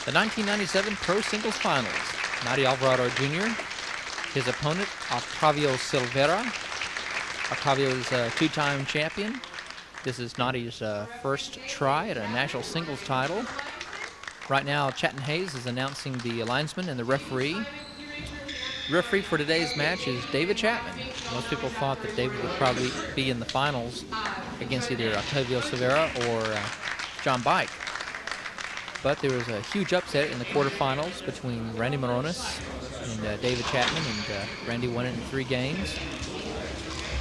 The 1997 Pro Singles Finals. Naty Alvarado Jr., his opponent, Octavio Silveyra. Octavio is a two-time champion. This is Naty's first try at a national singles title. Right now, Chatton Hayes is announcing the linesman and the referee. The referee for today's match is David Chapman. Most people thought that David would probably be in the finals against either Octavio Silveyra or John Bike. But there was a huge upset in the quarterfinals between Randy Moronis and David Chapman, and Randy won it in 3 games.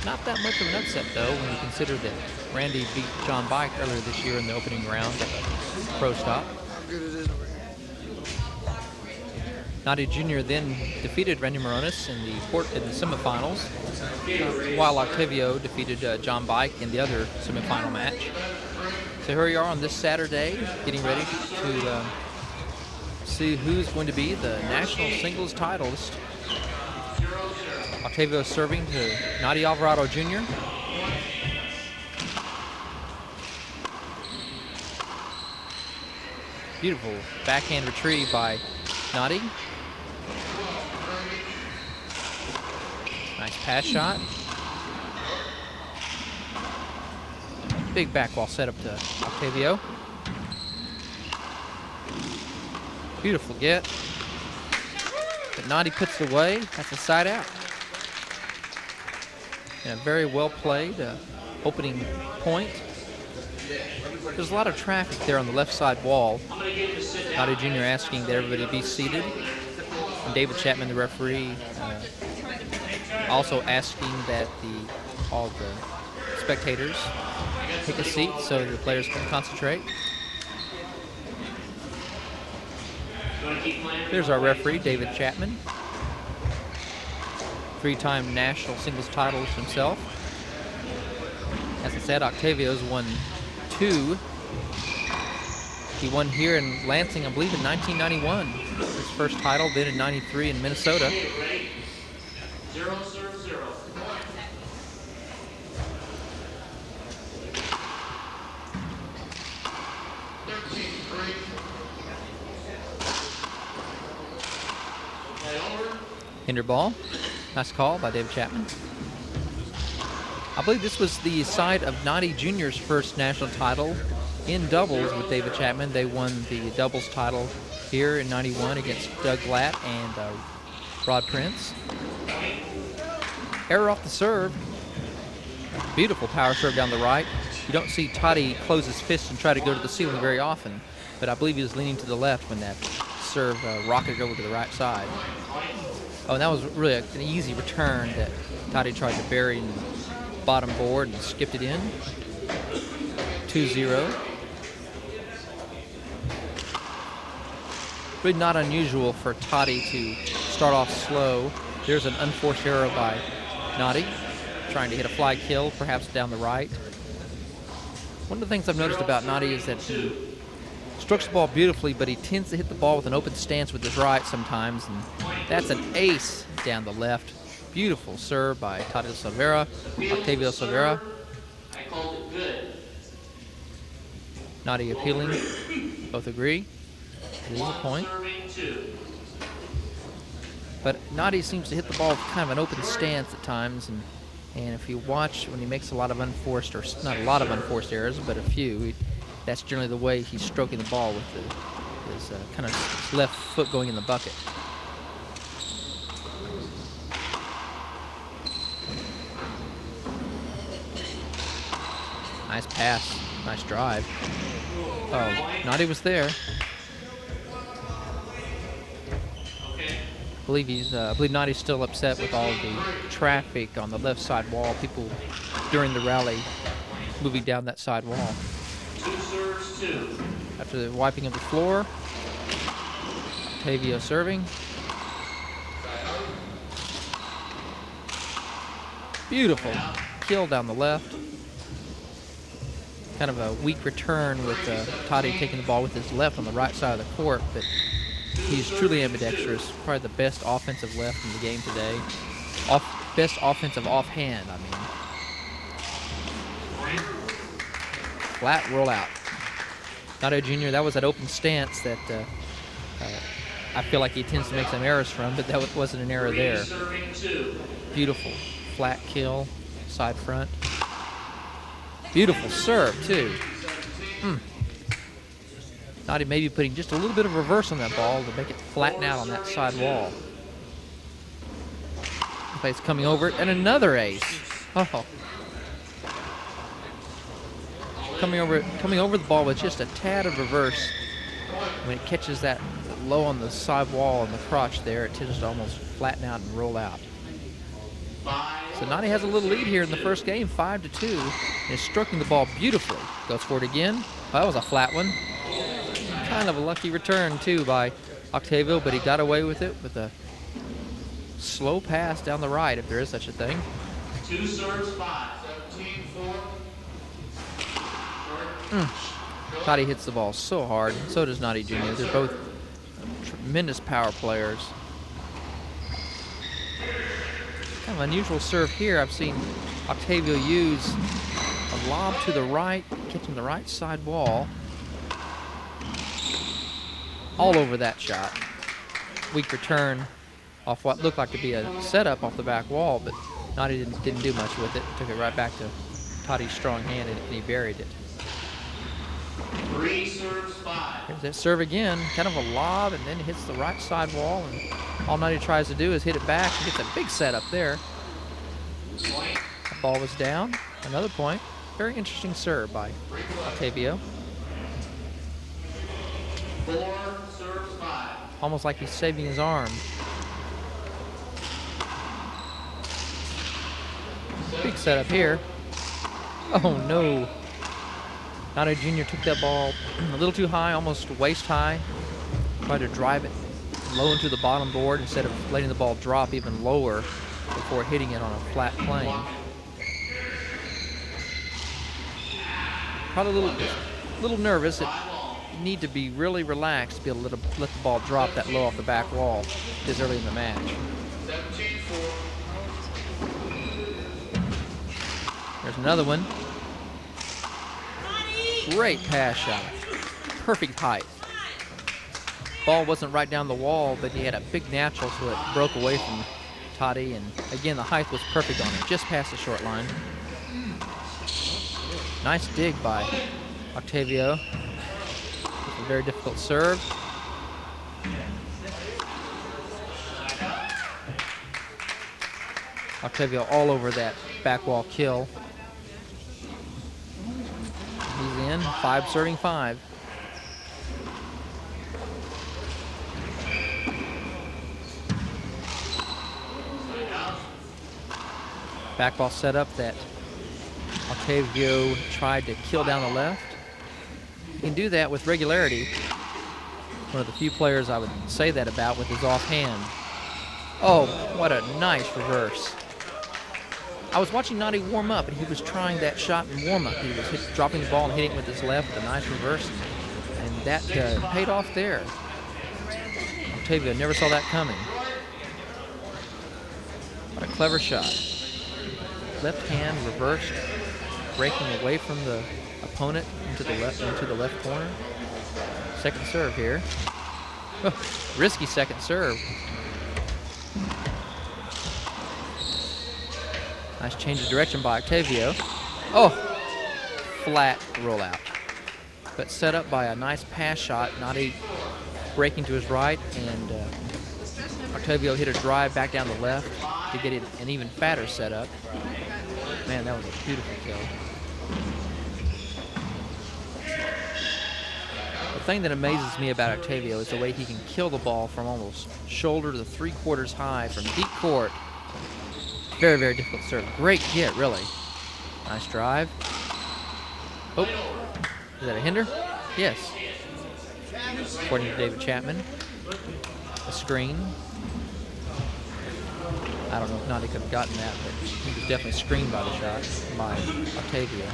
Not that much of an upset, though, when you consider that Randy beat John Bike earlier this year in the opening round of a pro stop. Naty Jr. then defeated Randy Moronis in the semifinals, while Octavio defeated John Bike in the other semifinal match. So here we are on this Saturday, getting ready to see who's going to be the national singles titleist. Octavio serving to Naty Alvarado Jr. Beautiful backhand retrieve by Naty. Nice pass shot. Big back wall setup to Octavio. Beautiful get. But Naty puts it away. That's a side out. And a very well played opening point. There's a lot of traffic there on the left side wall. Naty Jr. asking that everybody be seated. And David Chapman, the referee, also asking that all the spectators take a seat so the players can concentrate. There's our referee, David Chapman. 3-time national singles titles himself. As I said, Octavio's won 2. He won here in Lansing, I believe, in 1991. His first title, then in 93 in Minnesota. Handball. Nice call by David Chapman. I believe this was the side of Naty Jr.'s first national title in doubles with David Chapman. They won the doubles title here in 91 against Doug Glatt and Rod Prince. Error off the serve. Beautiful power serve down the right. You don't see Toddy close his fist and try to go to the ceiling very often, but I believe he was leaning to the left when that serve rocketed over to the right side. Oh, and that was really an easy return that Toddy tried to bury in the bottom board and skipped it in. 2-0. Really not unusual for Toddy to start off slow. There's an unforced error by Naty, trying to hit a fly kill, perhaps down the right. One of the things I've noticed about Naty is that he strokes the ball beautifully, but he tends to hit the ball with an open stance with his right sometimes, and that's an ace down the left. Beautiful serve by Octavio Silveyra. I called it good. Naty appealing. Both agree. It is a point. But Naty seems to hit the ball with kind of an open stance at times, and if you watch when he makes a lot of unforced, or not a lot of unforced errors, but a few, that's generally the way he's stroking the ball, with his kind of left foot going in the bucket. Nice pass, nice drive. Oh, Naty was there. I believe Naty's still upset with all the traffic on the left side wall. People during the rally moving down that side wall. 2 serves, 2. After the wiping of the floor, Octavio serving. Beautiful kill down the left. Kind of a weak return with Toddy taking the ball with his left on the right side of the court, but he's truly ambidextrous. Probably the best offensive left in the game today. Best offensive offhand, I mean. Flat roll out. Naty Jr., that was that open stance that I feel like he tends to make some errors from, but that wasn't an error there. Serving 2. Beautiful flat kill, side front. Beautiful serve, too. Naty maybe putting just a little bit of reverse on that ball to make it flatten out on that side wall. He's coming over it, and another ace. Oh. Coming over the ball with just a tad of reverse. When it catches that low on the side wall and the crotch there, it tends to almost flatten out and roll out. So Naty has a little lead here in the first game, 5-2, and is stroking the ball beautifully. Goes for it again. Oh, that was a flat one. Kind of a lucky return, too, by Octavio, but he got away with it with a slow pass down the right, if there is such a thing. 2 serves 5. 17-4. Naty hits the ball so hard. So does Naty Jr. They're both tremendous power players. Kind of unusual serve here. I've seen Octavio use a lob to the right, catching the right side wall. All over that shot. Weak return off what looked like to be a setup off the back wall, but Naty didn't do much with it. Took it right back to Taty's strong hand, and he buried it. 3 serves 5. Here's that serve again, kind of a lob, and then hits the right side wall, and all Naty tries to do is hit it back and gets a big setup there. Point. The ball was down. Another point. Very interesting serve by Octavio. 4 serves 5. Almost like he's saving his arm. Big setup here. Oh no. Naty Jr. took that ball a little too high, almost waist high. Tried to drive it low into the bottom board instead of letting the ball drop even lower before hitting it on a flat plane. Probably a little nervous. You need to be really relaxed to be able to let the ball drop that low off the back wall this early in the match. 17-4. There's another one. Great pass shot. Perfect height. Ball wasn't right down the wall, but he had a big natural, so it broke away from Taty. And again, the height was perfect on it, just past the short line. Nice dig by Octavio. It's a very difficult serve. Octavio all over that back wall kill. He's in, 5 serving 5. Back ball set up that Octavio tried to kill down the left. He can do that with regularity. One of the few players I would say that about with his offhand. Oh, what a nice reverse. I was watching Naty warm up, and he was trying that shot in warm up. He was dropping the ball and hitting it with his left with a nice reverse, and that paid off there. Octavio never saw that coming. What a clever shot. Left hand reversed, breaking away from the opponent into the left corner. Second serve here. Oh, risky second serve. Nice change of direction by Octavio. Oh, flat rollout. But set up by a nice pass shot. Naty breaking to his right, and Octavio hit a drive back down the left to get it an even fatter setup. Man, that was a beautiful kill. The thing that amazes me about Octavio is the way he can kill the ball from almost shoulder to 3/4 high from deep court. Very, very difficult serve. Great hit, really. Nice drive. Oh, is that a hinder? Yes. According to David Chapman. A screen. I don't know if Naty could have gotten that, but he was definitely screened by the shot by Octavio.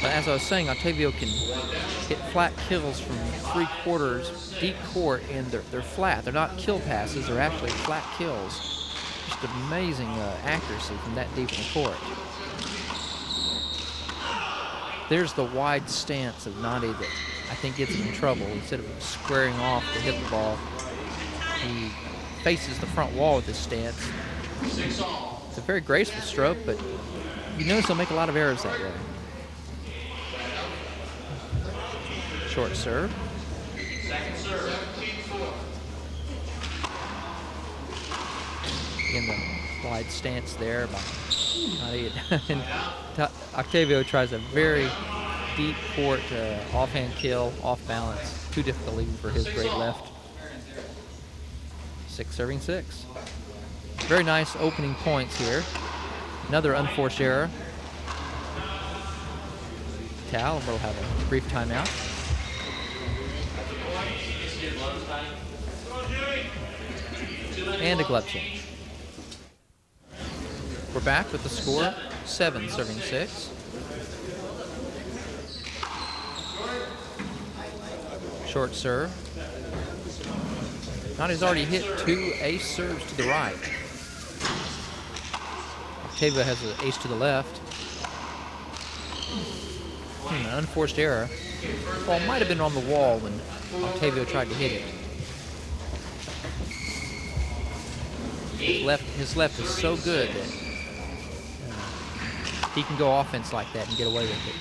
But as I was saying, Octavio can hit flat kills from 3/4 deep court, and they're flat. They're not kill passes. They're actually flat kills. Just amazing accuracy from that deep in the court. There's the wide stance of Naty that I think gets him in trouble. Instead of squaring off to hit the ball, he faces the front wall with his stance. 6 all. It's a very graceful stroke, but you notice he'll make a lot of errors that way. Short serve. Second serve. 17-4. In the wide stance there by Naty. And Octavio tries a very deep court offhand kill, off balance. Too difficult even for his great left. 6 serving 6. Very nice opening points here. Another unforced error. Tal will have a brief timeout. And a glove change. We're back with the score, 7 serving 6. Short serve. Naty's already hit 2 ace serves to the right. Octavio has an ace to the left. An unforced error. Ball might have been on the wall when Octavio tried to hit it. His left is so good that he can go offense like that and get away with it.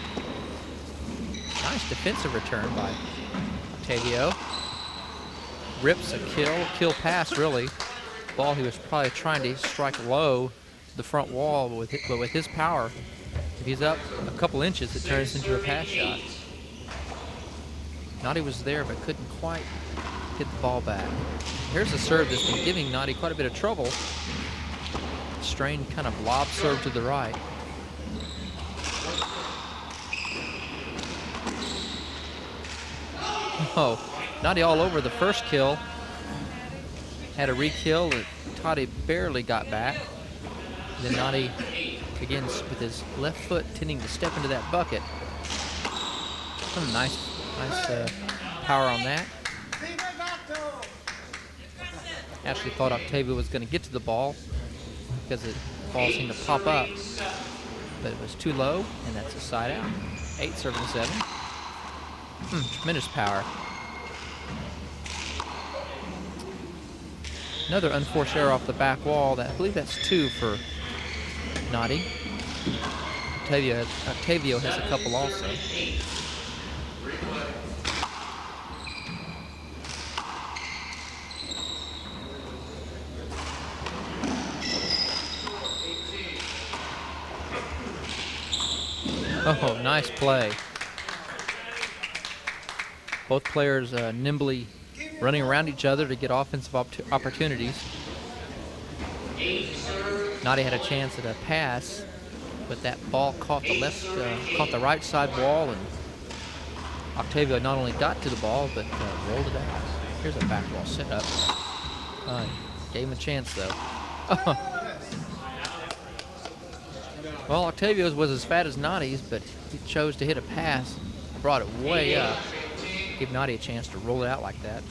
Nice defensive return by Octavio. Rips a kill pass really. Ball he was probably trying to strike low the front wall, but with his power, if he's up a couple inches, it turns into a pass shot. Naty was there but couldn't quite hit the ball back. Here's a serve that's been giving Naty quite a bit of trouble. Strained kind of lob serve to the right. Oh, Naty all over the first kill. Had a re-kill that Toddy barely got back. Then Naty begins with his left foot tending to step into that bucket. Some nice power on that. Actually thought Octavio was going to get to the ball because the ball seemed to pop up, but it was too low, and that's a side out. 8 serving 7. Tremendous power. Another unforced error off the back wall. I believe that's 2 for Naty. Octavio has a couple also. Oh, nice play. Both players nimbly running around each other to get offensive opportunities. Naty had a chance at a pass, but that ball caught the right side wall, and Octavio not only got to the ball, but rolled it out. Here's a back wall set up. Gave him a chance, though. Well, Octavio's was as fat as Naty's, but he chose to hit a pass, brought it way up, gave Naty a chance to roll it out like that.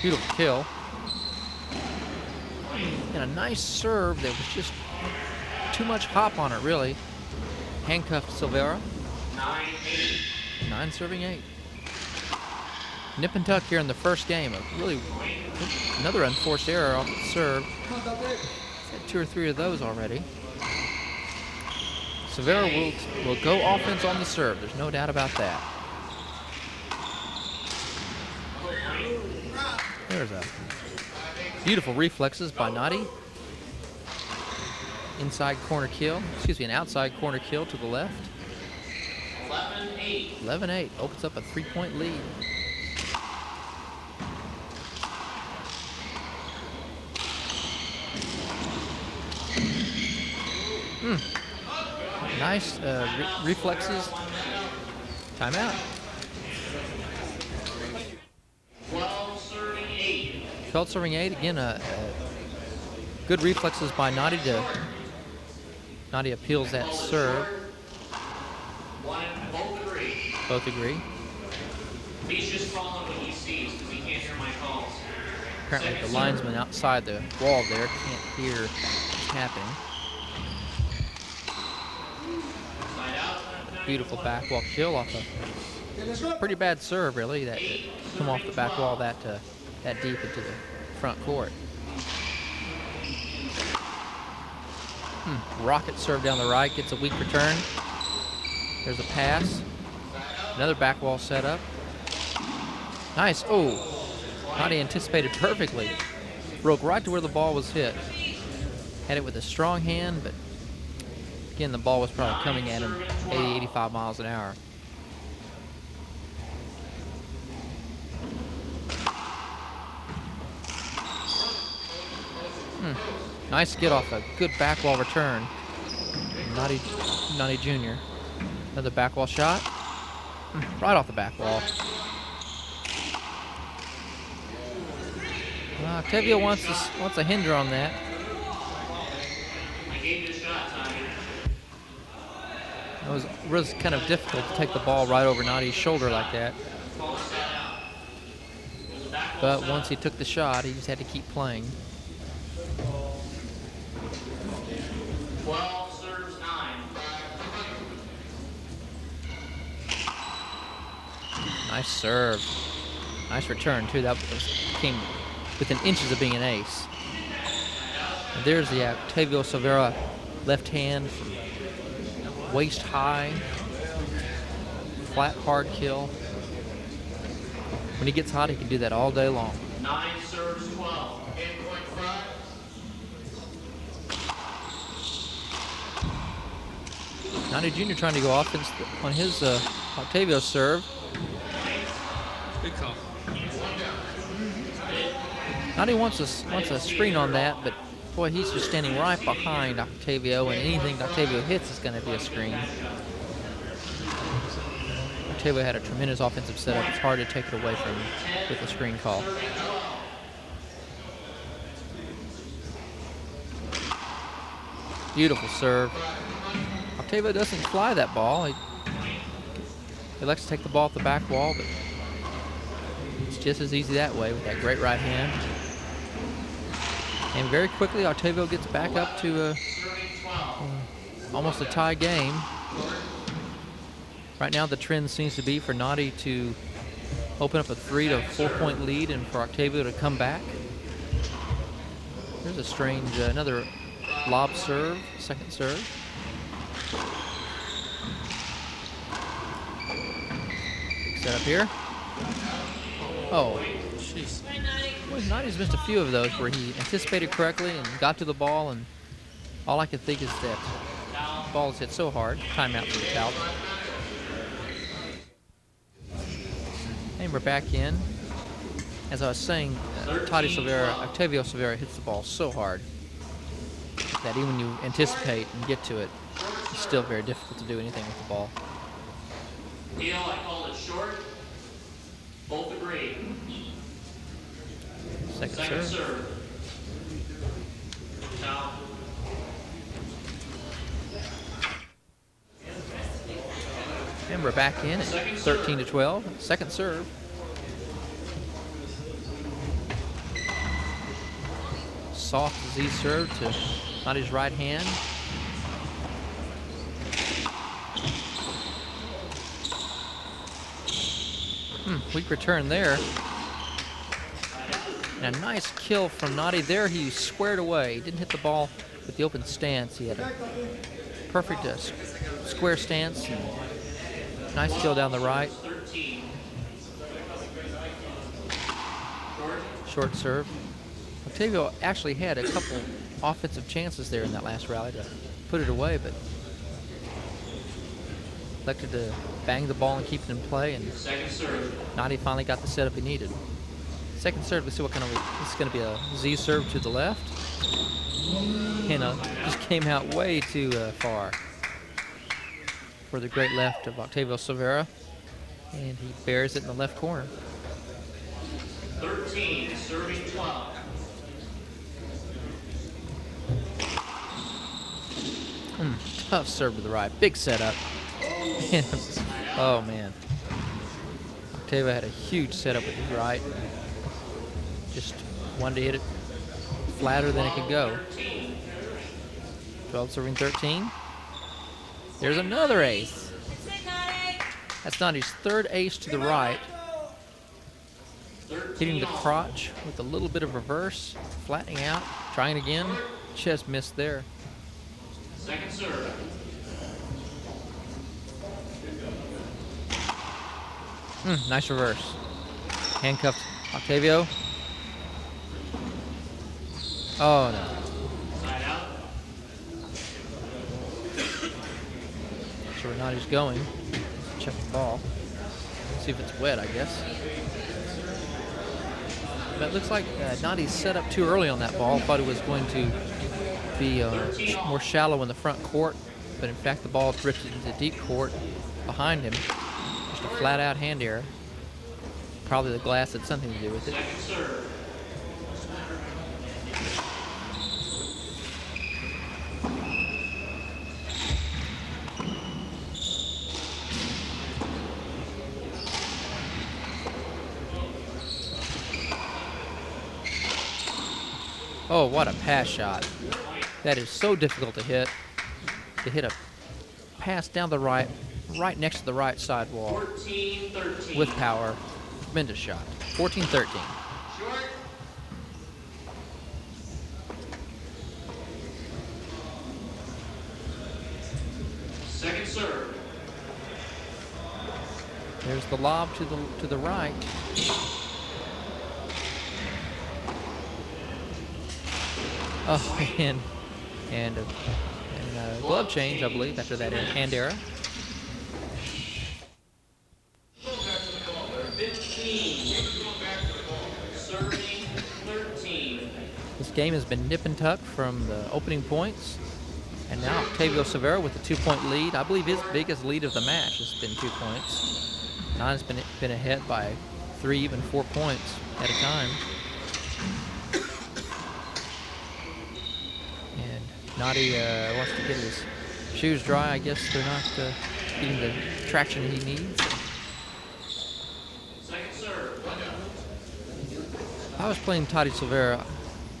Beautiful kill. And a nice serve that was just too much hop on it, really. Handcuffed Silveyra. 9 serving 8. Nip and tuck here in the first game. Really, another unforced error off the serve. He's had 2 or 3 of those already. Silveyra will go offense on the serve. There's no doubt about that. There's a beautiful reflexes by Naty. Inside corner kill. Excuse me, an outside corner kill to the left. 11-8. 11-8 opens up a 3-point lead. Nice reflexes. Timeout. 12 serving 8. 12 serving 8. Again, good reflexes by Naty. Naty appeals that serve. Both agree. Both agree. He's just following what he sees because he can't hear my calls. Apparently the linesman outside the wall there can't hear what's happening. Beautiful back wall kill off a Pretty bad serve, really, that come off the back wall that deep into the front court. Rocket serve down the right, gets a weak return. There's a pass. Another back wall setup. Nice. Oh, Naty anticipated perfectly. Broke right to where the ball was hit. Had it with a strong hand, but again, the ball was probably coming at him 80, 85 miles an hour. Nice get off a good back wall return. Naty Jr. Another back wall shot. Right off the back wall. Octavio wants a hinder on that. I gave you a shot, Tommy. It was kind of difficult to take the ball right over Naty's shoulder like that. But once he took the shot, he just had to keep playing. 12 serves 9. Nice serve. Nice return, too. That came within inches of being an ace. And there's the Octavio Silveyra left hand from waist high. Flat, hard kill. When he gets hot, he can do that all day long. 9 serves 12. Naty Jr. trying to go offense on his Octavio serve. Good call. Naty wants a screen on that, but boy, he's just standing right behind Octavio, and anything Octavio hits is going to be a screen. Octavio had a tremendous offensive setup. It's hard to take it away from him with a screen call. Beautiful serve. Octavio doesn't fly that ball. He likes to take the ball off the back wall, but it's just as easy that way with that great right hand. And very quickly, Octavio gets back up to almost a tie game. Right now, the trend seems to be for Naty to open up a 3 to 4 point lead and for Octavio to come back. There's a strange, another lob serve, second serve. Big setup here. Oh, Jeez. well, Naty's missed a few of those where he anticipated correctly and got to the ball, and all I can think is that the ball is hit so hard. Timeout for the Calcs. And we're back in. As I was saying, Octavio Silveyra hits the ball so hard that even when you anticipate and get to it, it's still very difficult to do anything with the ball. Deal, I called it short. Both agree. Second Second serve. serve. Now, And we're back in at 13 to 12. Second serve. Soft Z serve to Naty's right hand. Weak return there. And a nice kill from Naty there. He squared away. He didn't hit the ball with the open stance. He had a perfect square stance. And nice kill down the right. 13. Short serve. Octavio actually had a couple offensive chances there in that last rally to put it away, but elected to bang the ball and keep it in play, and Second serve. Naty finally got the setup he needed. Second serve, let's see what kind of, this is going to be a Z serve to the left. And just came out way too far for the great left of Octavio Silveyra, and he bears it in the left corner. 13, serving 12. Tough serve to the right, big setup. Oh man, Octavio had a huge setup with his right. Just wanted to hit it flatter than it could go. 12 serving 13. There's another ace. That's Naty's third ace to the right. Hitting the crotch with a little bit of reverse, flattening out, trying again. Just missed there. Second serve. Nice reverse. Handcuffed Octavio. Oh no. Side out. Not sure where Naty's going. Check the ball. See if it's wet, I guess. But it looks like Naty set up too early on that ball. Thought it was going to be more shallow in the front court, but in fact the ball drifted into deep court behind him. Just a flat-out hand error. Probably the glass had something to do with it. Second serve. Oh, what a pass shot. That is so difficult to hit. To hit a pass down the right next to the right side wall 14-13. with power. Tremendous shot. 14-13. Short. Second serve. There's the lob to the right. Oh, and glove change, I believe, after that hand error. 15. Serving 13. This game has been nip and tuck from the opening points. And now Octavio Silveyra with a 2-point lead. I believe his biggest lead of the match has been 2 points. Naty's been ahead by 3, even 4 points at a time. And Naty wants to get his shoes dry. I guess they're not getting the traction he needs. Second serve. If I was playing Naty Silveyra,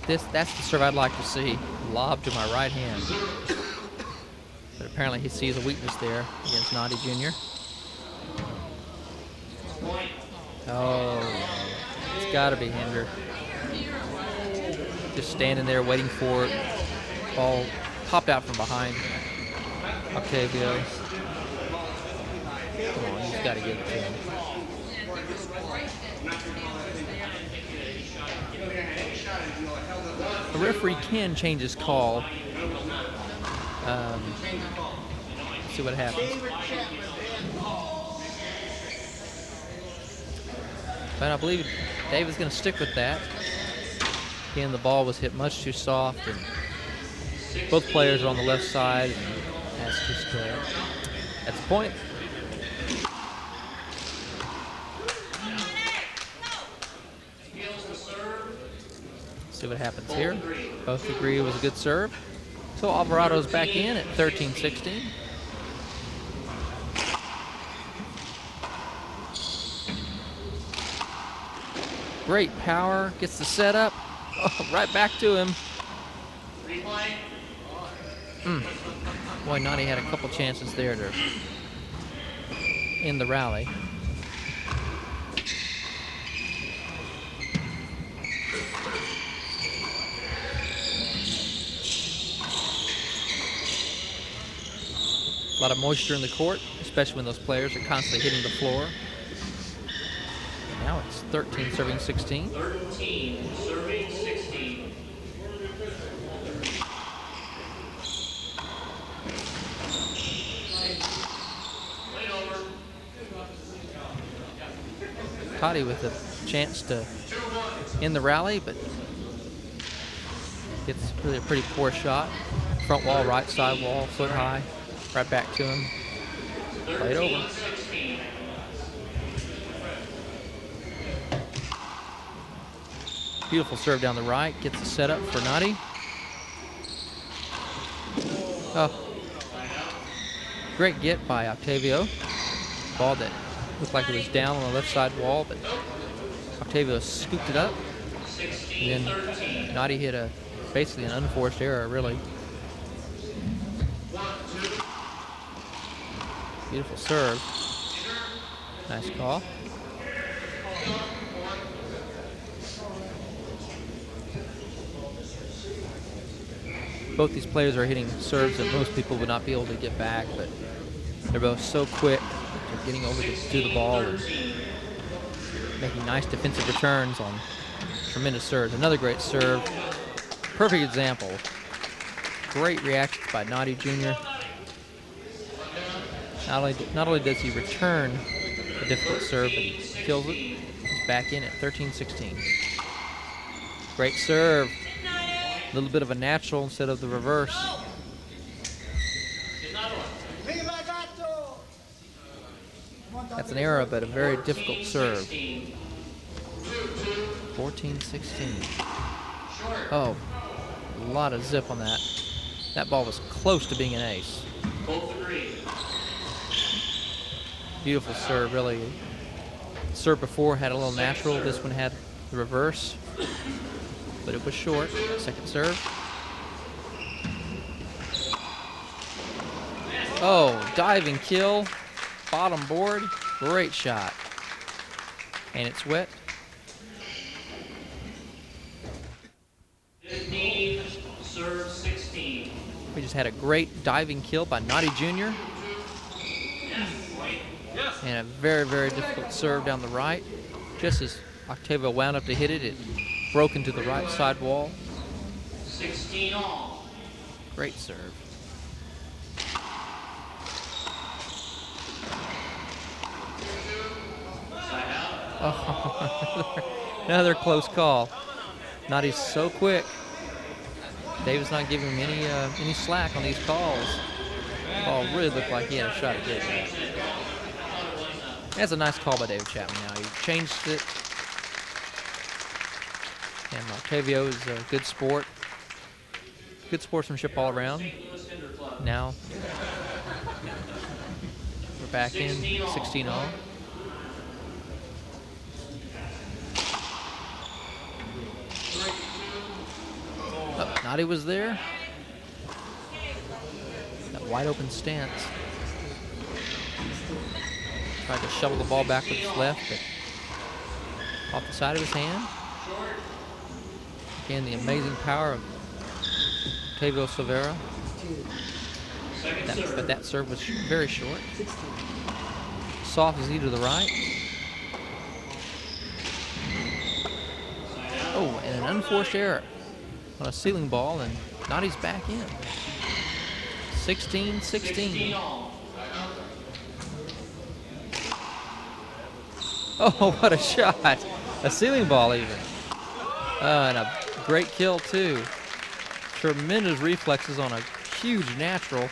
that's the serve I'd like to see. Lob to my right hand. But apparently he sees a weakness there against Naty Jr. Point. Oh, it's got to be Hinder. Just standing there waiting for it. Ball popped out from behind Octavio. Come on, he's got to give it to him. The referee can change his call. See what happens. But I believe David's going to stick with that. Again, the ball was hit much too soft, and both players are on the left side. And that's just that's the point. See what happens here. Both agree it was a good serve. So Alvarado's back in at 13-16. Great power, gets the setup. Oh, right back to him. Boy, Naty had a couple chances there to end the rally. A lot of moisture in the court, especially when those players are constantly hitting the floor. Now it's 13 serving 16. 13 serving 16. Naty with a chance to end the rally, but gets really a pretty poor shot. Front wall, right side wall, foot high. Right back to him. Played over. 16. Beautiful serve down the right. Gets the setup for Naty. Oh. Great get by Octavio. Ball that looked like it was down on the left side wall, but Octavio scooped it up. And then Naty hit basically an unforced error, really. Beautiful serve. Nice call. Both these players are hitting serves that most people would not be able to get back, but they're both so quick. They're getting over to the ball and making nice defensive returns on tremendous serves. Another great serve. Perfect example. Great reactions by Naty Jr. Not only does he return a difficult serve, but he kills it. He's back in at 13-16. Great serve. A little bit of a natural instead of the reverse. That's an error, but a very difficult serve. 14-16. Oh, a lot of zip on that. That ball was close to being an ace. Beautiful serve, really. The serve before had a little natural. This one had the reverse, but it was short. Second serve. Oh, diving kill. Bottom board. Great shot. And it's wet. 15, serve 16. We just had a great diving kill by Naty Jr. And a very, very difficult serve down the right. Just as Octavio wound up to hit it, it broke into the right side wall. 16 all. Great serve. Side out. Oh, another close call. Naty's so quick. David's not giving him any slack on these calls. The ball really looked like he had a shot at getting that. That's a nice call by David Chapman now. He changed it. And Octavio is a good sport. Good sportsmanship all around. Now we're back in 16 all. Oh, Naty was there. That wide open stance. Tried to shovel the ball back with his left, but off the side of his hand. Again, the amazing power of Octavio Silveyra. But that serve was very short. Soft as he to the right. Oh, and an unforced error on a ceiling ball, and Naty's back in. 16-16. Oh, what a shot. A ceiling ball even. And a great kill too. Tremendous reflexes on a huge natural.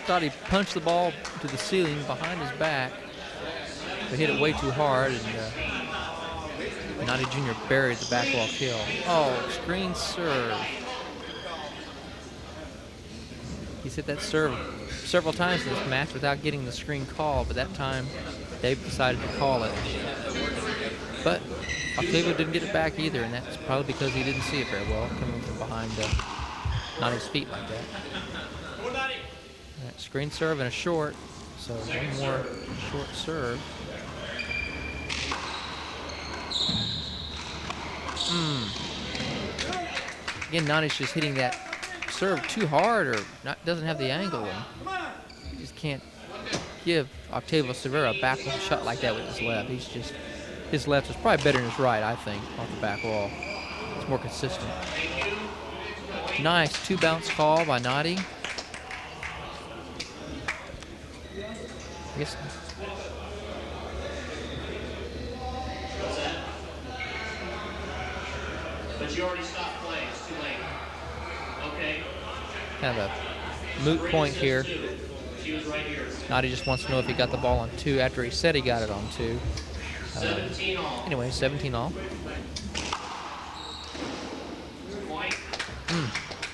Thought he punched the ball to the ceiling behind his back, but hit it way too hard, and Naty Jr. buried the back wall kill. Oh, screen serve. He's hit that serve several times in this match without getting the screen call, but that time Dave decided to call it. But Octavio didn't get it back either, and that's probably because he didn't see it very well coming from behind Naty's feet like that. All right, screen serve and a short, so one more short serve. Again, Naty's just hitting that serve too hard, or doesn't have the angle, and just can't give Octavio Silveyra a back wall shot like that with his left. His left is probably better than his right, I think, off the back wall. It's more consistent. Nice two-bounce call by Naty. I guess. But you already stopped playing. It's too late. Okay. Kind of a moot point here. She was right here. Naty just wants to know if he got the ball on two after he said he got it on two. 17 all. Anyway, 17 all. Point.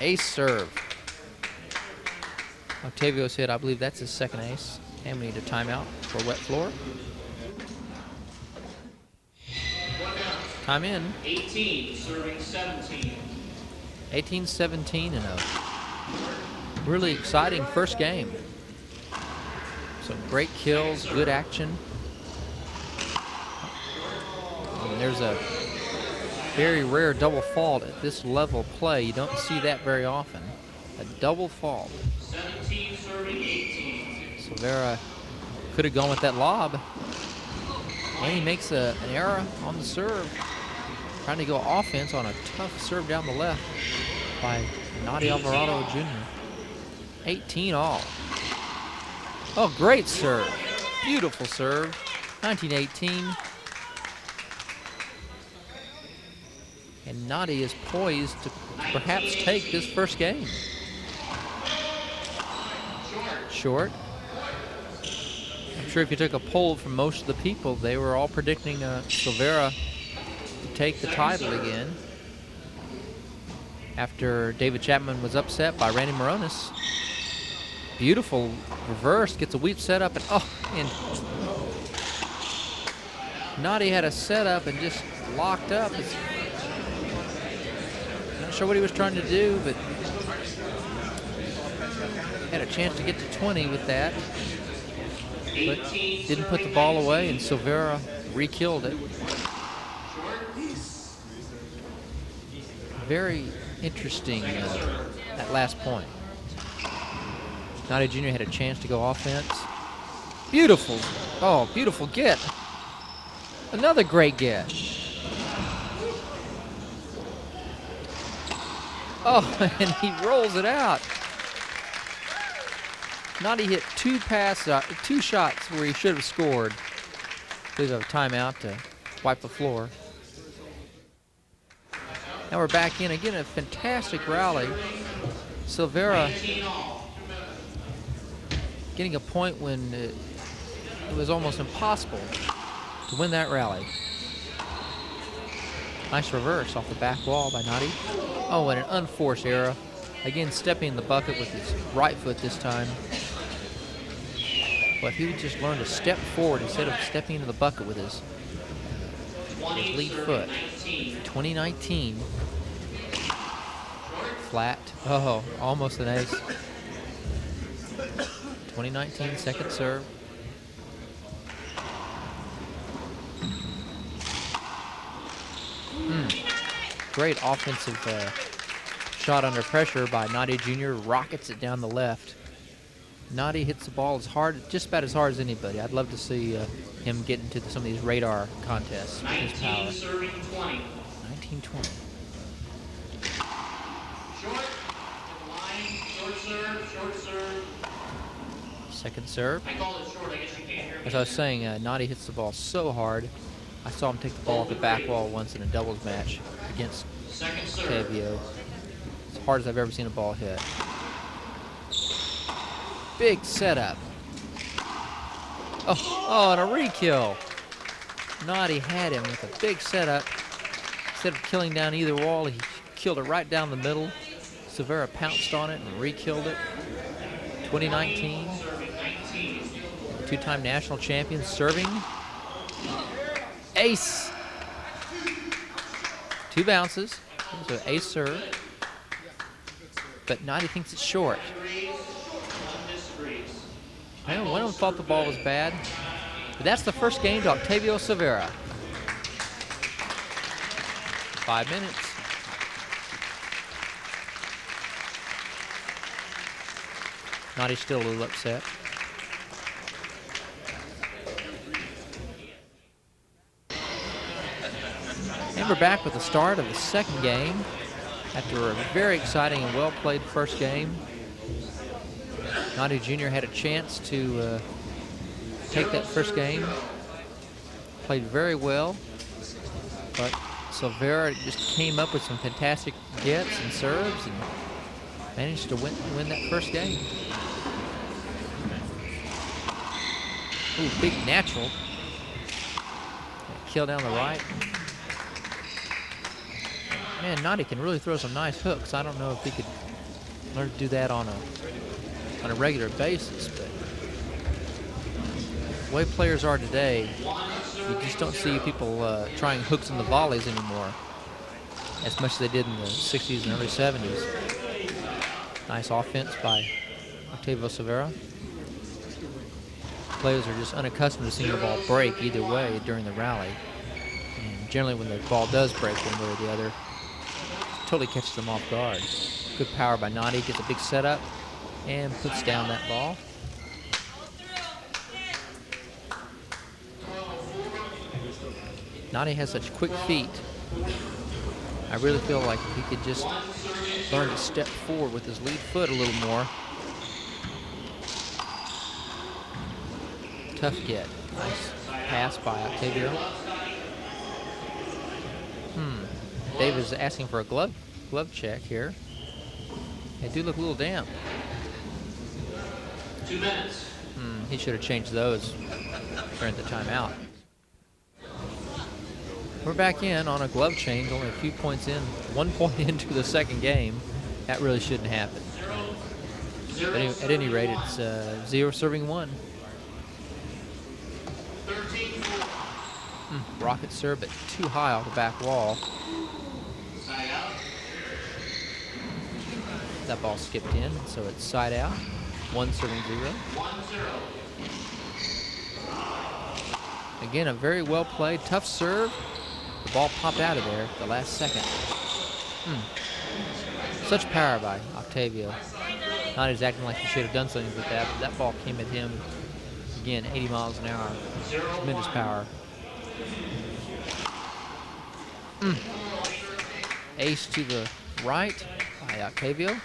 Ace serve. Octavio's hit, I believe that's his second ace. And we need a timeout for wet floor. Time in. 18, serving 17. 18-17 and a really exciting first game. So great kills, good action. And there's a very rare double fault at this level of play. You don't see that very often. A double fault. 17 serving 18. Silveyra could have gone with that lob. And he makes an error on the serve. Trying to go offense on a tough serve down the left by Naty Alvarado Jr. 18 all. Oh, great serve. Beautiful serve. 19-18. And Naty is poised to perhaps take this first game. Short. I'm sure if you took a poll from most of the people, they were all predicting Silveyra to take the title again after David Chapman was upset by Randy Moronis. Beautiful reverse, gets a weak setup, and Naty had a setup and just locked up. Not sure what he was trying to do, but had a chance to get to 20 with that, but didn't put the ball away, and Silveyra re-killed it. Very interesting that last point. Naty Jr. had a chance to go offense. Beautiful. Oh, beautiful get. Another great get. Oh, and he rolls it out. Naty hit two shots where he should have scored. Leave a timeout to wipe the floor. Now we're back in again. A fantastic rally. Silveyra getting a point when it was almost impossible to win that rally. Nice reverse off the back wall by Naty. Oh, and an unforced error. Again, stepping in the bucket with his right foot this time. But he would just learn to step forward instead of stepping into the bucket with his lead foot. 2019. Flat. Oh, almost an ace. 2019 second serve. Great offensive shot under pressure by Naty Jr. Rockets it down the left. Naty hits the ball just about as hard as anybody. I'd love to see him get into some of these radar contests with his power. 19 serving 20. 19-20. Short. Line. Short serve. Second serve. I called it short. I guess you can't hear me. As I was saying, Naty hits the ball so hard. I saw him take the ball off the back wall once in a doubles match against Second serve. Octavio. As hard as I've ever seen a ball hit. Big setup. Oh, and a re-kill. Naty had him with a big setup. Instead of killing down either wall, he killed it right down the middle. Silveyra pounced on it and re-killed it. 2019. Two-time national champion serving. Ace. Two bounces. So ace serve. But Naty thinks it's short. I know one of them thought the ball was bad. But that's the first game to Octavio Silveyra. 5 minutes. Naty's still a little upset. And we're back with the start of the second game after a very exciting and well-played first game. Naty Jr. had a chance to take that first game. Played very well, but Silveyra just came up with some fantastic gets and serves and managed to win that first game. Ooh, big natural. Kill down the right. Man, Naty can really throw some nice hooks. I don't know if he could learn to do that on a regular basis, but the way players are today, you just don't see people trying hooks in the volleys anymore as much as they did in the 60s and early 70s. Nice offense by Octavio Silveyra. Players are just unaccustomed to seeing the ball break either way during the rally. And generally when the ball does break one way or the other, it totally catches them off guard. Good power by Naty, gets a big setup and puts down that ball. Naty has such quick feet. I really feel like if he could just learn to step forward with his lead foot a little more. Tough get. Nice pass by Octavio. David's asking for a glove check here. They do look a little damp. 2 minutes. He should have changed those during the timeout. We're back in on a glove change, only a few points in, 1 point into the second game. That really shouldn't happen. But at any rate, it's 0 serving 1. Rocket serve, but too high off the back wall. That ball skipped in, so it's side out. 1 serving 0. Again, a very well played, tough serve. The ball popped out of there at the last second. Such power by Octavio. Not exactly like he should have done something with that, but that ball came at him, again, 80 miles an hour. Tremendous power. Ace to the right by Octavio.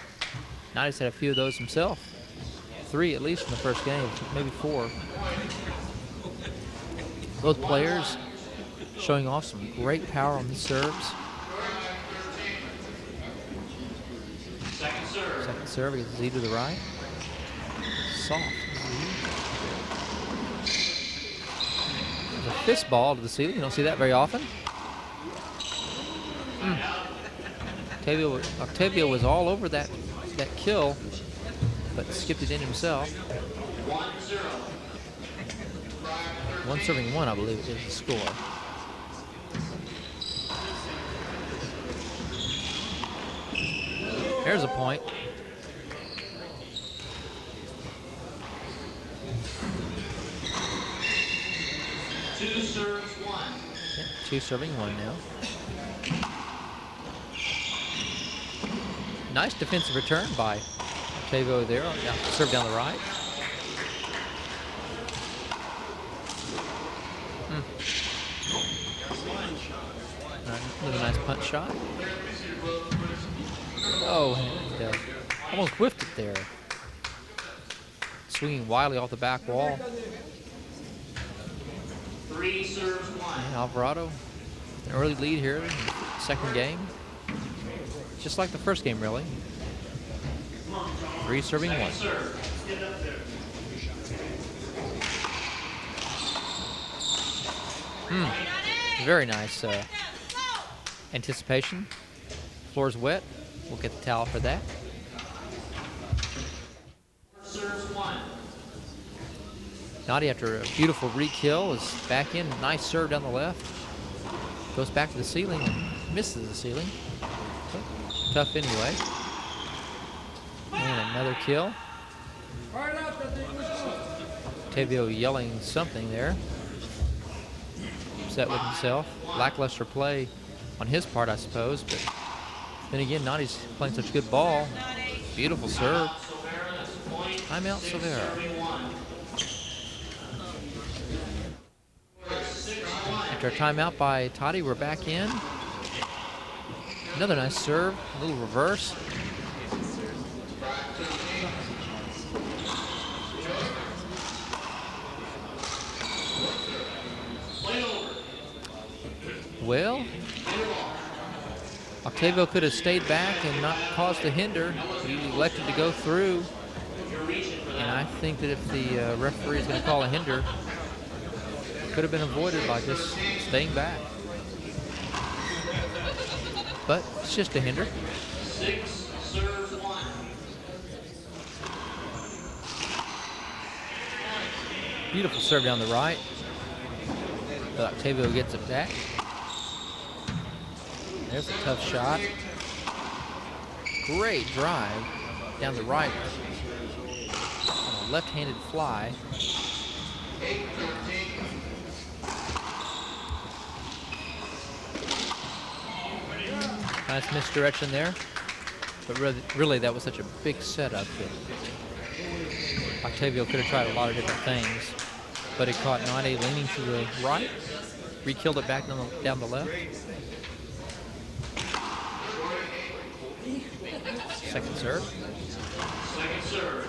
Naty's had a few of those himself. 3 at least from the first game, maybe 4. Both players showing off some great power on the serves. Second serve, gets Z to the right. Soft Z. There's a fist ball to the ceiling. You don't see that very often. Octavio was all over that kill, but skipped it in himself. 1 serving 1, I believe, is the score. There's a point. Two serves 1. Yeah, 2 serving 1 now. Nice defensive return by Octavio there. Serve down the right. Another nice punch shot. Oh, and almost whiffed it there. Swinging wildly off the back wall. 3 serves 1. And Alvarado, an early lead here in the second game. Just like the first game, really. 3 serving 1. Very nice anticipation. Floor's wet. We'll get the towel for that. Serves 1. Naty, after a beautiful re-kill, is back in. Nice serve down the left. Goes back to the ceiling and misses the ceiling. Tough anyway. And another kill. Octavio yelling something there. Upset with himself. Lackluster play on his part, I suppose. But then again, Naty's playing such good ball. Beautiful serve. Timeout Silveyra. After a timeout by Toddy, we're back in. Another nice serve, a little reverse. Well, Octavio could have stayed back and not caused a hinder, but he elected to go through. And I think that if the referee is going to call a hinder, it could have been avoided by just staying back. But it's just a hinder. 6 serves 1. Beautiful serve down the right. But Octavio gets it back. There's a tough shot. Great drive down the right on a left-handed fly. Nice misdirection there. But really, that was such a big setup that Octavio could have tried a lot of different things. But he caught Naty leaning to the right, re-killed it back down the left. Second serve. Second serve.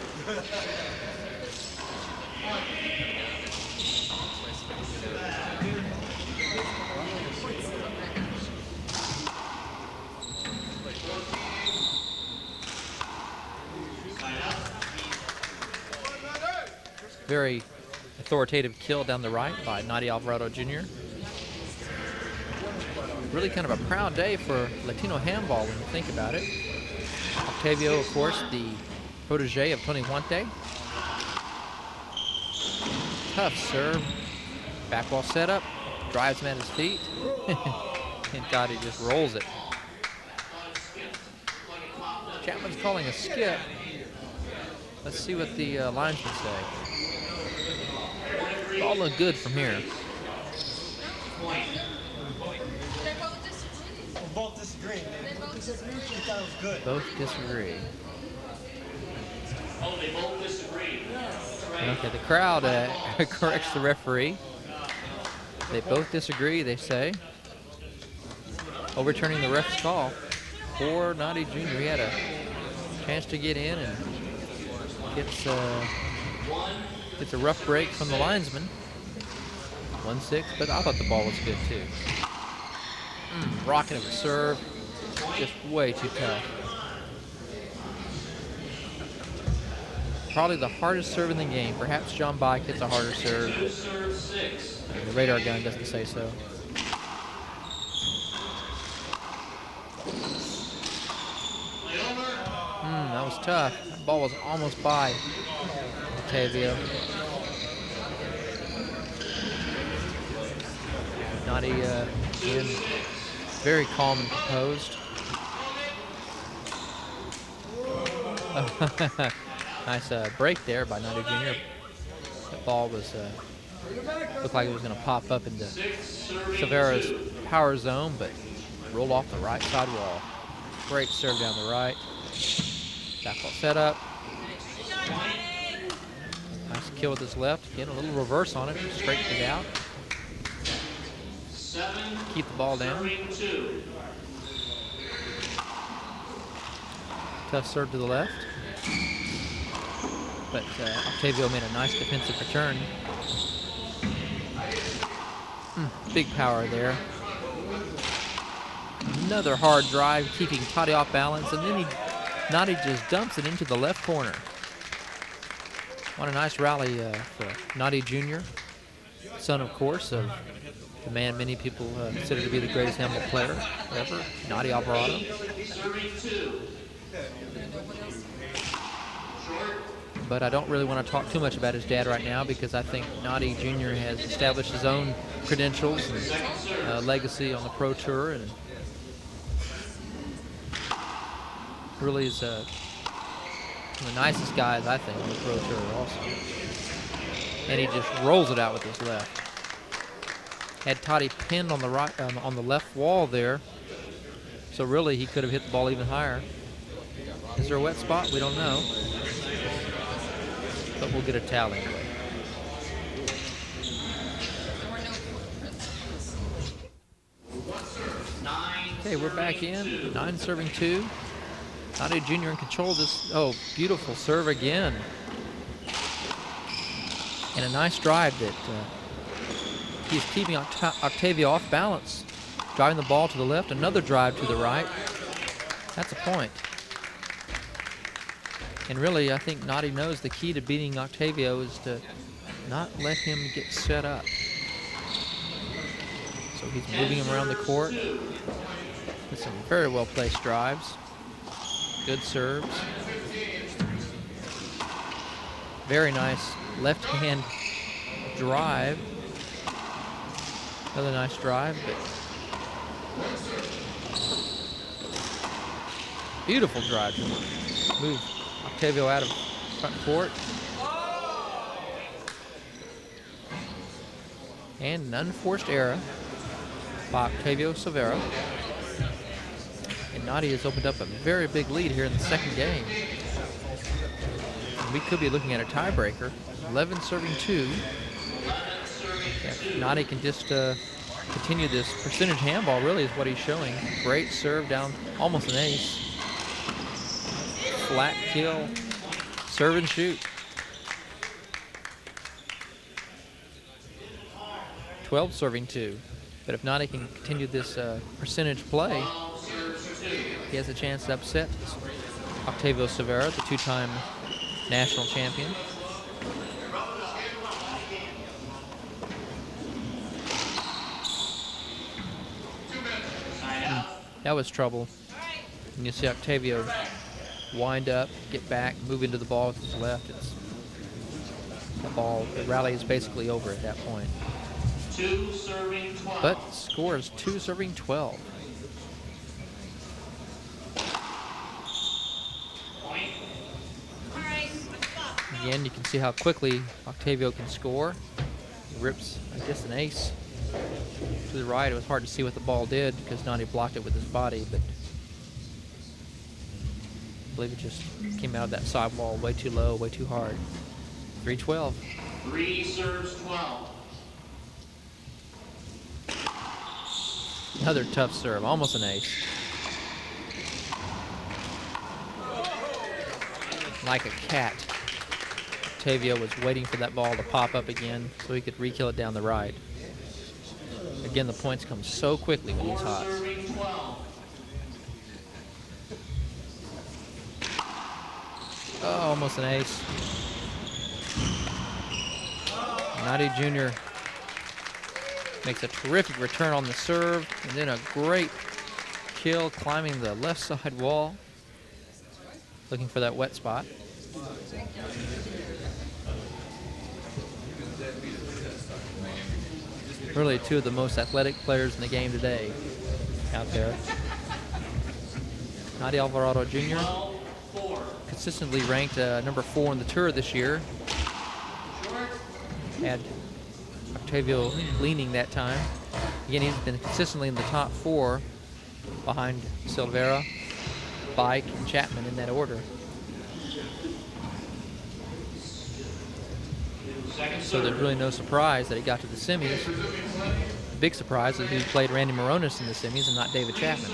Very authoritative kill down the right by Naty Alvarado Jr. Really kind of a proud day for Latino handball when you think about it. Octavio, of course, the protege of Tony Huante. Tough serve. Back wall setup. Drives him at his feet. And God, he just rolls it. Chapman's calling a skip. Let's see what the linesmen say. All look good from here. Both disagree. They thought it was good. Both disagree. Oh, they both disagree. Okay, the crowd corrects the referee. They both disagree, they say. Overturning the ref's call. Poor Naty Jr. He had a chance to get in and gets a rough break from the linesman. 1-6, but I thought the ball was good too. Rocket of a serve, just way too tough. Probably the hardest serve in the game. Perhaps John Bike hits a harder serve. The radar gun doesn't say so. That was tough. That ball was almost by Octavio. Naty again, very calm and composed. Nice break there by Naty Jr. That ball was looked like it was going to pop up into Silveyra's power zone, but rolled off the right side wall. Great serve down the right. Back wall setup. Nice kill with his left. Again, a little reverse on it. Straightened it out. Keep the ball down. Tough serve to the left. But Octavio made a nice defensive return. Big power there. Another hard drive, keeping Naty off balance, and then Naty just dumps it into the left corner. What a nice rally for Naty Jr., son, of course, of the man many people consider to be the greatest handball player ever, Naty Alvarado. But I don't really want to talk too much about his dad right now because I think Naty Jr. has established his own credentials and legacy on the Pro Tour, and really is one of the nicest guys, I think, on the Pro Tour also. And he just rolls it out with his left. Had Naty pinned on the right, on the left wall there, so really he could have hit the ball even higher. Is there a wet spot? We don't know. But we'll get a tally anyway. Okay, we're back in. 9 serving 2. Naty Jr. in control of this. Oh, beautiful serve again. And a nice drive that he's keeping Octavio off balance. Driving the ball to the left. Another drive to the right. That's a point. And really, I think Naty knows the key to beating Octavio is to not let him get set up. So he's moving him around the court with some very well-placed drives. Good serves. Very nice left-hand drive. Another nice drive, but beautiful drive to move Octavio out of front court. And an unforced error by Octavio Silveyra. And Naty has opened up a very big lead here in the second game. We could be looking at a tiebreaker. 11 serving 2. If Naty can just continue this percentage handball, really is what he's showing. Great serve down, almost an ace. Flat kill, serve and shoot. 12 serving 2. But if Naty can continue this percentage play, he has a chance to upset Octavio Silveyra, the 2-time national champion. That was trouble. And you see Octavio wind up, get back, move into the ball with his left. The rally is basically over at that point. 2 serving 12. But score is 2 serving 12. Point. Again, you can see how quickly Octavio can score. He rips, I guess, an ace to the right. It was hard to see what the ball did because Naty blocked it with his body, but I believe it just came out of that side wall way too low, way too hard. 3-12. 3 serves 12. Another tough serve, almost an ace. Like a cat, Octavio was waiting for that ball to pop up again so he could re-kill it down the right. Again, the points come so quickly when he's 4 hot. serving 12. Oh, almost an ace. Naty Jr. makes a terrific return on the serve, and then a great kill climbing the left side wall, looking for that wet spot. Really 2 of the most athletic players in the game today out there. Naty Alvarado Jr. 4. consistently ranked number 4 on the tour this year. Had Octavio leaning that time. Again, he's been consistently in the top 4 behind Silveyra, Bike, and Chapman in that order. So there's really no surprise that he got to the semis. The big surprise is he played Randy Moronis in the semis and not David Chapman.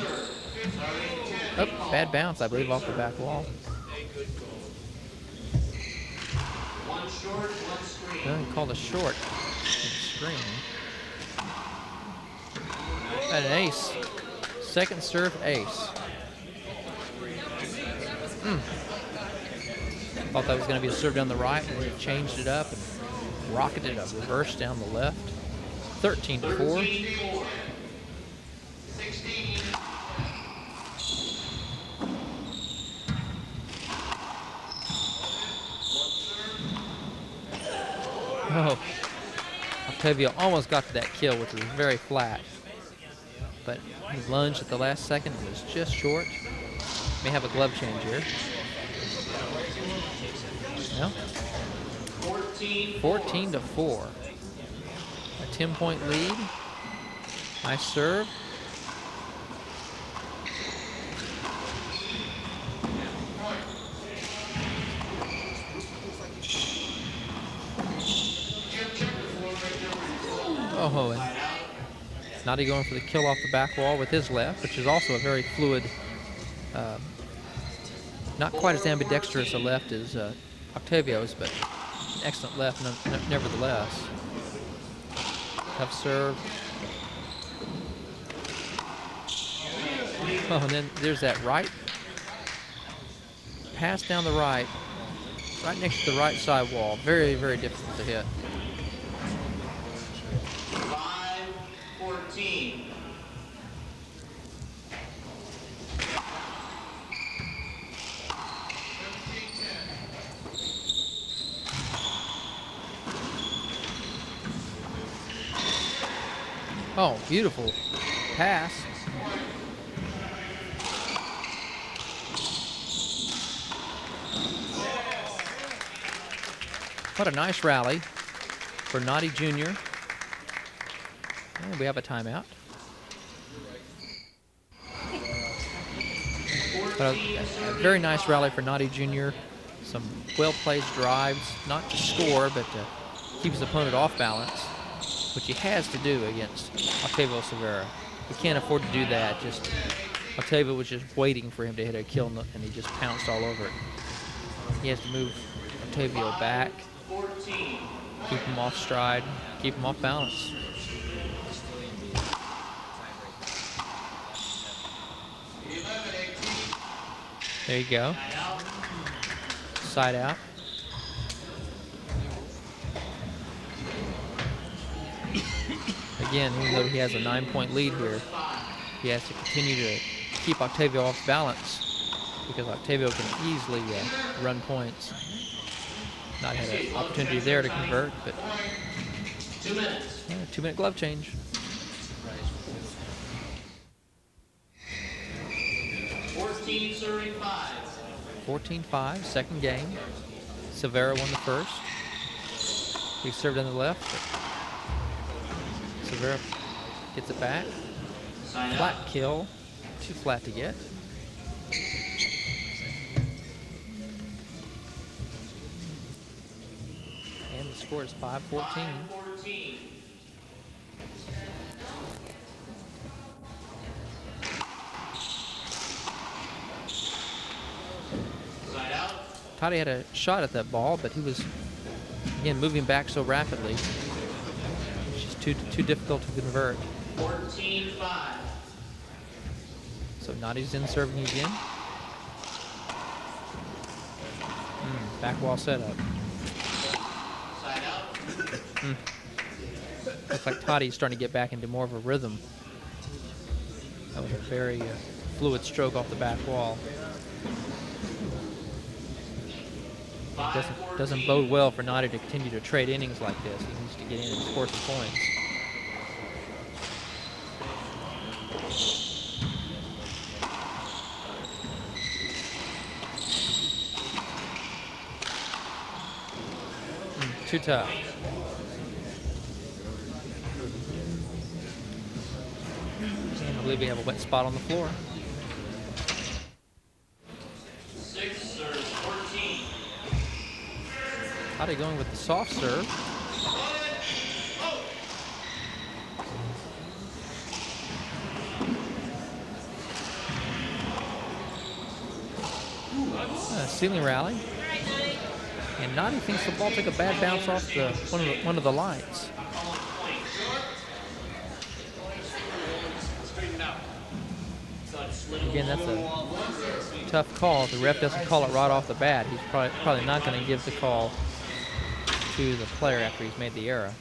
Oh, bad bounce, I believe, off the back wall. 1 short, 1 screen. Well, he called a short screen. And an ace. Second serve ace. Thought that was going to be a serve down the right, and he changed it up and rocketed a reverse down the left. 13-4. 13-4. 16. Oh, Octavio almost got to that kill, which was very flat. But he lunged at the last second. It was just short. May have a glove change here. No. 14-4. A 10-point lead. Nice serve. Oh, and Naty going for the kill off the back wall with his left, which is also a very fluid, not quite as ambidextrous a left as Octavio's, but an excellent left nevertheless. Tough serve. Oh, and then there's that right pass down the right next to the right side wall. Very, very difficult to hit. 5-14. Oh, beautiful pass. What a nice rally for Naty Jr. And we have a timeout. But a very nice rally for Naty Jr. Some well-placed drives, not to score, but to keep his opponent off balance, which he has to do against Octavio Silveyra. He can't afford to do that. Just Octavio was just waiting for him to hit a kill, and he just pounced all over it. He has to move Octavio back, keep him off stride, keep him off balance. There you go. Side out. Again, even though he has a 9-point lead here, he has to continue to keep Octavio off balance because Octavio can easily run points. Not had an opportunity there to convert, but 2 minutes. 2-minute glove change. 14 serving 5. 14-5, second game. Silveyra won the first. He served on the left, but Silveyra gets it back. Flat kill, too flat to get. And the score is 5-14. 5-14. Side out. Naty had a shot at that ball, but he was, again, moving back so rapidly. It's just too difficult to convert. 14-5. So Naty's in serving again. Back wall setup. Side out. Looks like Naty's starting to get back into more of a rhythm. That was a very fluid stroke off the back wall. Doesn't bode well for Naty to continue to trade innings like this. He needs to get in and score some points. Too tough. And I believe we have a wet spot on the floor. 6 serves 14. Naty going with the soft serve. Ceiling rally. And Naty thinks the ball took a bad bounce off one of the lights. Again, that's a tough call. If the ref doesn't call it right off the bat, he's probably not going to give the call to the player after he's made the error.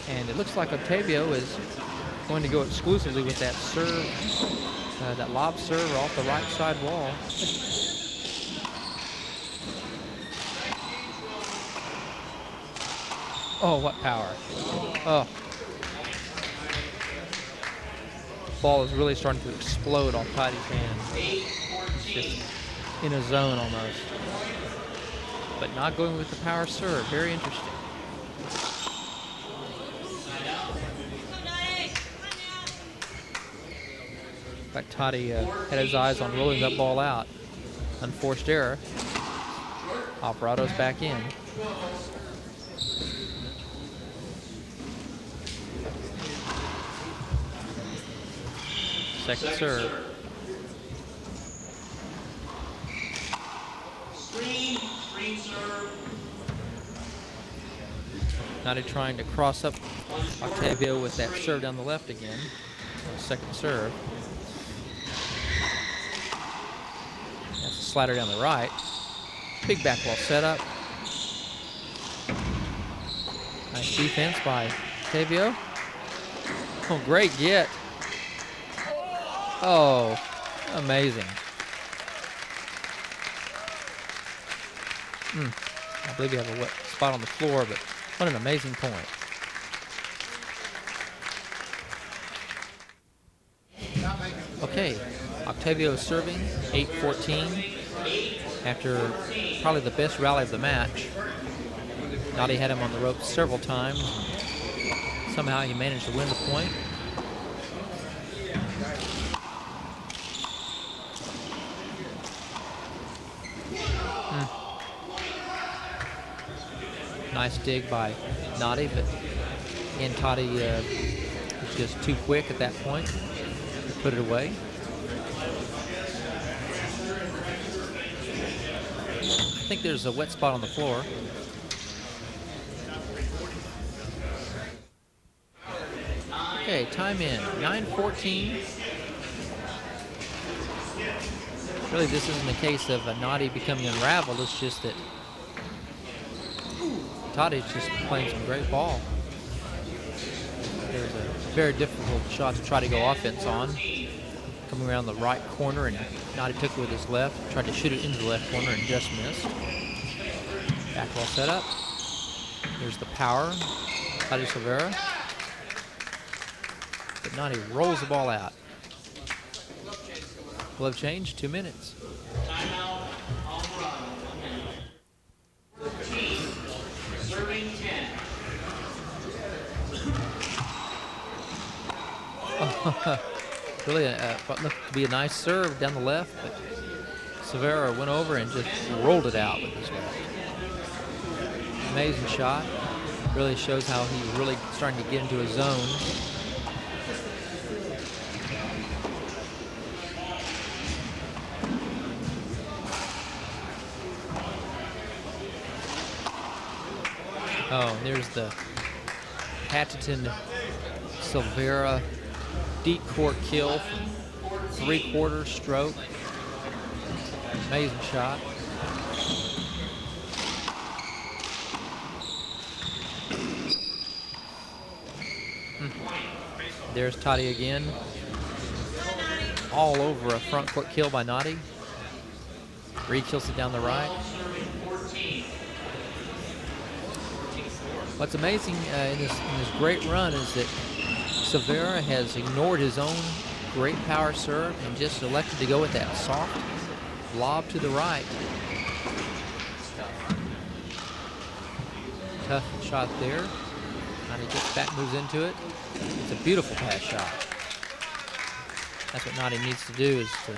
And it looks like Octavio is going to go exclusively with that serve, that lob serve off the right side wall. Oh, what power. Oh. Ball is really starting to explode off Naty's hand. It's just in a zone almost. But not going with the power serve. Very interesting. In fact, Naty had his eyes on rolling that ball out. Unforced error. Alvarado's back in. Second serve. Screen serve. Naty trying to cross up Octavio with that serve down the left again. Second serve. That's a slider down the right. Big back wall setup. Nice defense by Octavio. Oh, great get. Oh, amazing. I believe you have a wet spot on the floor, but what an amazing point. Okay, Octavio is serving, 8-14. After probably the best rally of the match, Naty had him on the ropes several times. Somehow he managed to win the point. Nice dig by Naty, but again, Toddy was just too quick at that point to put it away. I think there's a wet spot on the floor. Okay, time in, 9:14. Really, this isn't a case of a Naty becoming unraveled, it's just that Toddy's just playing some great ball. There's a very difficult shot to try to go offense on. Coming around the right corner, and Naty took it with his left, tried to shoot it into the left corner and just missed. Back ball set up. There's the power, Naty Silveyra. But Naty rolls the ball out. Glove change, 2 minutes. Timeout, Alvarado, 1 minute. 13, serving 10. Really, what looked to be a nice serve down the left, but Silveyra went over and just rolled it out with his left. Amazing shot. Really shows how he's really starting to get into his zone. Oh, and there's the Hatton Silveyra deep court kill from 3/4 stroke. Amazing shot. There's Toddy again. All over a front court kill by Naty. Re-kills it down the right. What's amazing in this great run is that Silveyra has ignored his own great power serve and just elected to go with that soft lob to the right. Tough shot there. Naty gets back, moves into it. It's a beautiful pass shot. That's what Naty needs to do, is to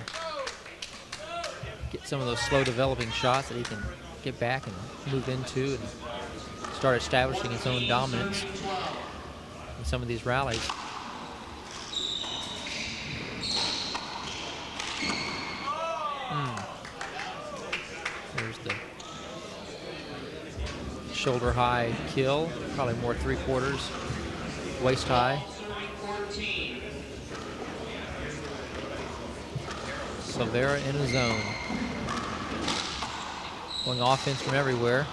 get some of those slow developing shots that he can get back and move into and start establishing his own dominance in some of these rallies. There's the shoulder high kill, probably more 3/4, waist high. Silveyra in his zone. Going offense from everywhere.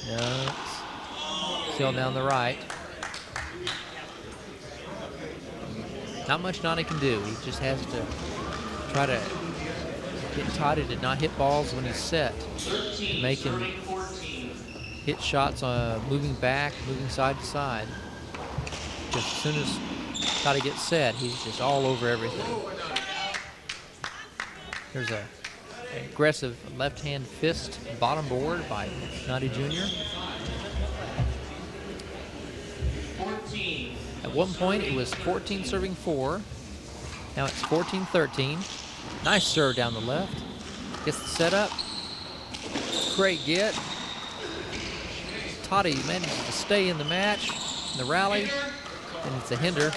No, still down the right. Not much Naty can do. He just has to try to get Toddy to not hit balls when he's set. Make him hit shots moving back, moving side to side. Just as soon as Toddy gets set, he's just all over everything. There's an aggressive left-hand fist bottom board by Naty Jr. At one point, it was 14 serving 4. Now it's 14-13. Nice serve down the left. Gets the setup. Great get. Toddy manages to stay in the match, in the rally, and it's a hinder.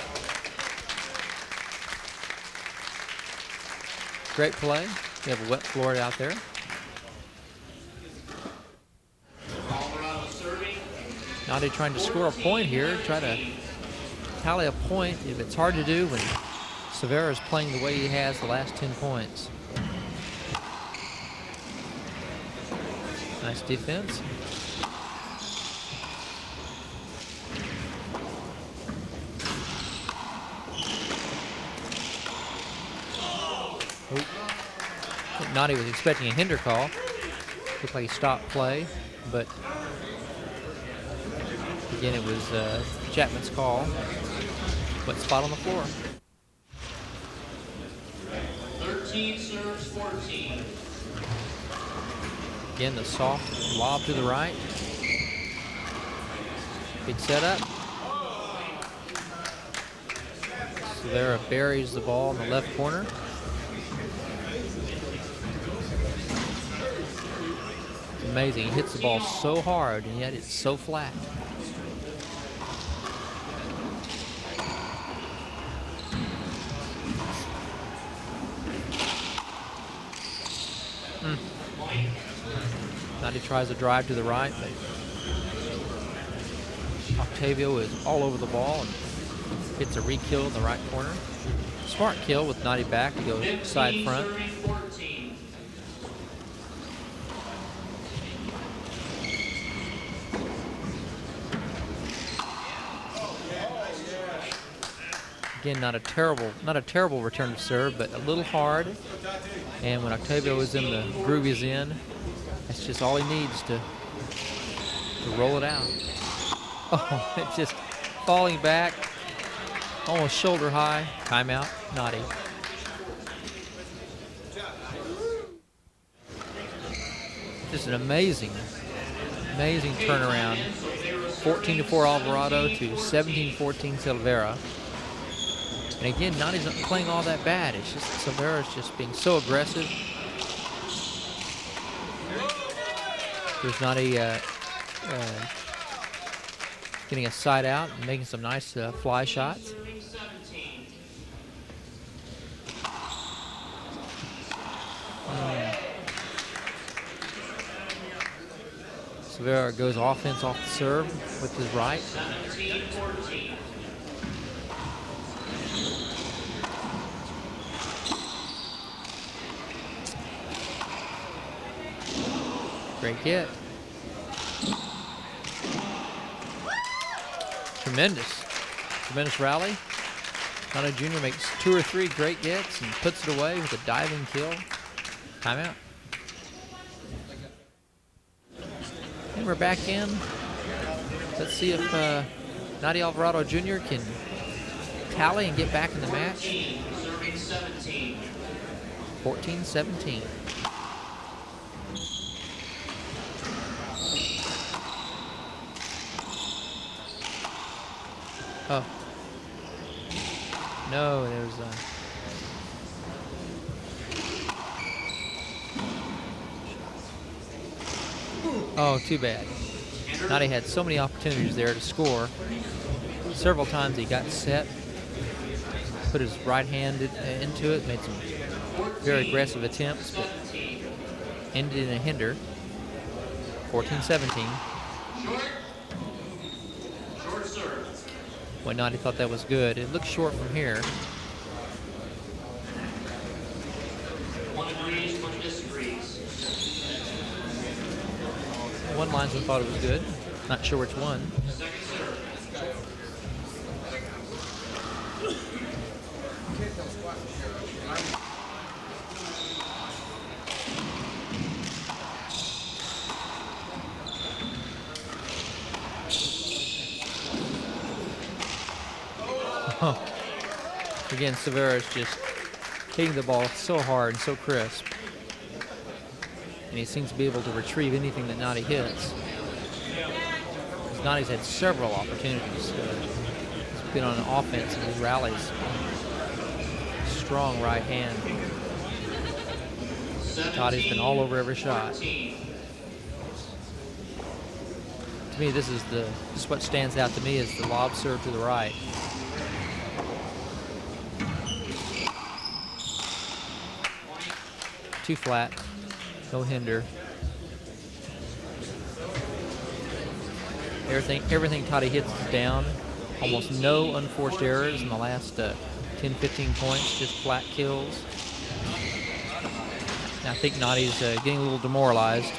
Great play. We have a wet floor out there. Naty trying to score a point here, try to tally a point. If it's hard to do when Silveyra is playing the way he has the last 10 points. Nice defense. Naty was expecting a hinder call. Looked like he stopped play, but again, it was Chapman's call. Wet spot on the floor. 13, 13 serves 14. Again, the soft lob to the right. Big setup. Silveyra buries the ball in the left corner. It's amazing. He hits the ball so hard, and yet it's so flat. Naty tries a drive to the right, but Octavio is all over the ball and hits a re-kill in the right corner. Smart kill with Naty back to go 15 side front. serving 14. Again, not a terrible return to serve, but a little hard. And when Octavio is in the groove he's in, that's just all he needs to roll it out. Oh, it's just falling back, almost shoulder high. Timeout, Naty. Just an amazing turnaround. 14-4 Alvarado to 17-14 Silveyra. And again, Naty's not playing all that bad. It's just Silveyra's just being so aggressive. There's Naty getting a side out and making some nice fly shots. Serving 17. Silveyra goes offense off the serve with his right. 17-14. Great hit. Tremendous rally. Naty Jr. makes 2 or 3 great hits and puts it away with a diving kill. Timeout. And we're back in. Let's see if Naty Alvarado Jr. can tally and get back in the match. Serving 17. 14-17. Oh. No, there's oh, too bad. Naty had so many opportunities there to score. Several times he got set, put his right hand into it, made some very aggressive attempts, but ended in a hinder. 14-17. Short serve. When Naty thought that was good. It looks short from here. One agrees, one disagrees. One linesman thought it was good. Not sure which one. Second serve. Oh. Again, Silveyra is just hitting the ball so hard and so crisp. And he seems to be able to retrieve anything that Naty hits. Because Naty's had several opportunities. He's been on offense in his rallies. Strong right hand. Naty's been all over every shot. 14. To me, this is what stands out to me is the lob serve to the right. Too flat, no hinder. Everything Naty hits is down. Almost no unforced errors in the last 10, 15 points, just flat kills. Now I think Naty's getting a little demoralized.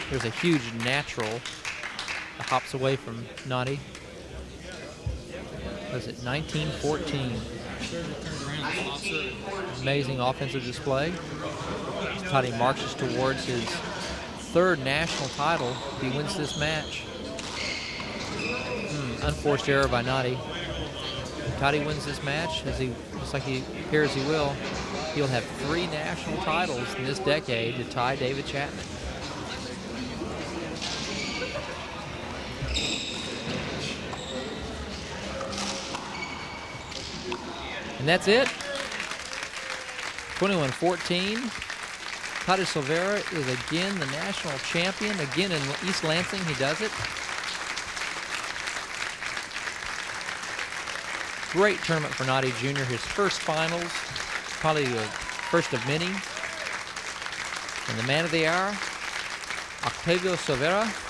There's a huge natural that hops away from Naty. Was it 19-14? Amazing offensive display. Naty marches towards his 3rd national title if he wins this match. Unforced error by Naty. If Naty wins this match, as he looks like he appears he will, He'll have 3 national titles in this decade to tie David Chapman. And that's it. 21-14. Naty Silveyra is again the national champion. Again in East Lansing, he does it. Great tournament for Naty Jr. His first finals, probably the first of many. And the man of the hour, Silveyra.